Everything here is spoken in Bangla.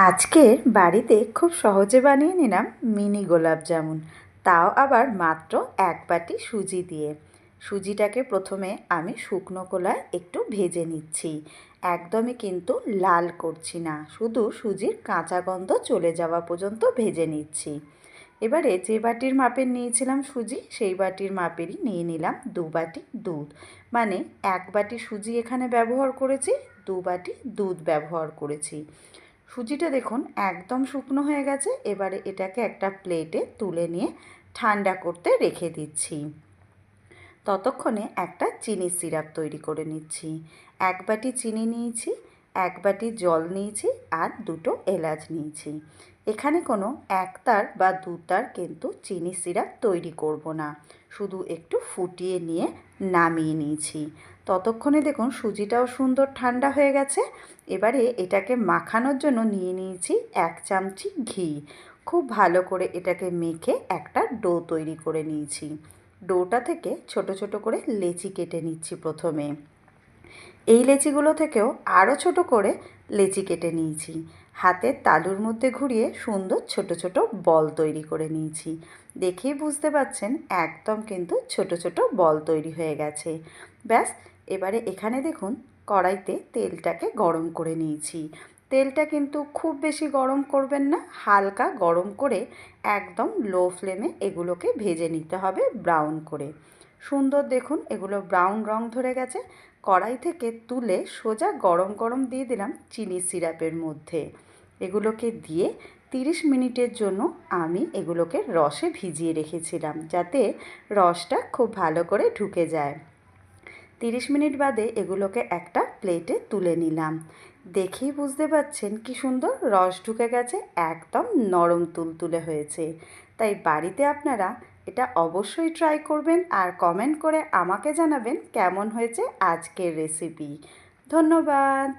আজকের বাড়িতে খুব সহজে বানিয়ে নিলাম মিনি গোলাপ জামুন, তাও আবার মাত্র এক বাটি সুজি দিয়ে। সুজিটাকে প্রথমে আমি শুকনো কলায় একটু ভেজে নিচ্ছি, একদমই কিন্তু লাল করছি না, শুধু সুজির কাঁচা গন্ধ চলে যাওয়া পর্যন্ত ভেজে নিচ্ছি। এবারে যে বাটির মাপের নিয়েছিলাম সুজি, সেই বাটির মাপেরই নিয়ে নিলাম 2 বাটি দুধ। মানে 1 বাটি সুজি এখানে ব্যবহার করেছি, 2 বাটি দুধ ব্যবহার করেছি। সুজিটা দেখুন একদম শুকনো হয়ে গেছে। এবারে এটাকে একটা প্লেটে তুলে নিয়ে ঠান্ডা করতে রেখে দিচ্ছি। ততক্ষণে একটা চিনির সিরাপ তৈরি করে নিচ্ছি। 1 বাটি চিনি নিয়েছি, 1 বাটি জল নিয়েছি, আর 2টো এলাচ নিয়েছি। এখানে কোনো 1 তার বা 2 তার কিন্তু চিনি সিরাপ তৈরি করব না, শুধু একটু ফুটিয়ে নিয়ে নামিয়ে নিয়েছি। ততক্ষণে দেখুন সুজিটাও সুন্দর ঠান্ডা হয়ে গেছে। এবারে এটাকে মাখানোর জন্য নিয়ে নিয়েছি 1 চামচি ঘি। খুব ভালো করে এটাকে মেখে একটা ডো তৈরি করে নিয়েছি। ডোটা থেকে ছোট ছোট করে লেচি কেটে নিচ্ছি প্রথমে। এই লেচিগুলো থেকেও আরও ছোট করে লেচি কেটে নিয়েছি। হাতের তালুর মধ্যে ঘুরিয়ে সুন্দর ছোট ছোট বল তৈরি করে নিয়েছি। দেখেই বুঝতে পারছেন একদম কিন্তু ছোট ছোট বল তৈরি হয়ে গেছে। ব্যাস, এবারে এখানে দেখুন কড়াইতে তেলটাকে গরম করে নিয়েছি। তেলটা কিন্তু খুব বেশি গরম করবেন না, হালকা গরম করে একদম লো ফ্লেমে এগুলোকে ভেজে নিতে হবে ব্রাউন করে। সুন্দর দেখুন এগুলো ব্রাউন রং ধরে গেছে। কড়াই থেকে তুলে সোজা গরম গরম দিয়ে দিলাম চিনি সিরাপের মধ্যে। এগুলোকে দিয়ে 30 মিনিটের জন্য আমি এগুলোকে রসে ভিজিয়ে রেখেছিলাম, যাতে রসটা খুব ভালো করে ঢুকে যায়। 30 মিনিট বাদে এগুলোকে একটা প্লেটে তুলে নিলাম। দেখেই বুঝতে পারছেন কি সুন্দর রস ঢুকে গেছে, একদম নরম তুলতুলে হয়েছে। তাই বাড়িতে আপনারা এটা অবশ্যই ট্রাই করবেন আর কমেন্ট করে আমাকে জানাবেন কেমন হয়েছে আজকের রেসিপি। ধন্যবাদ।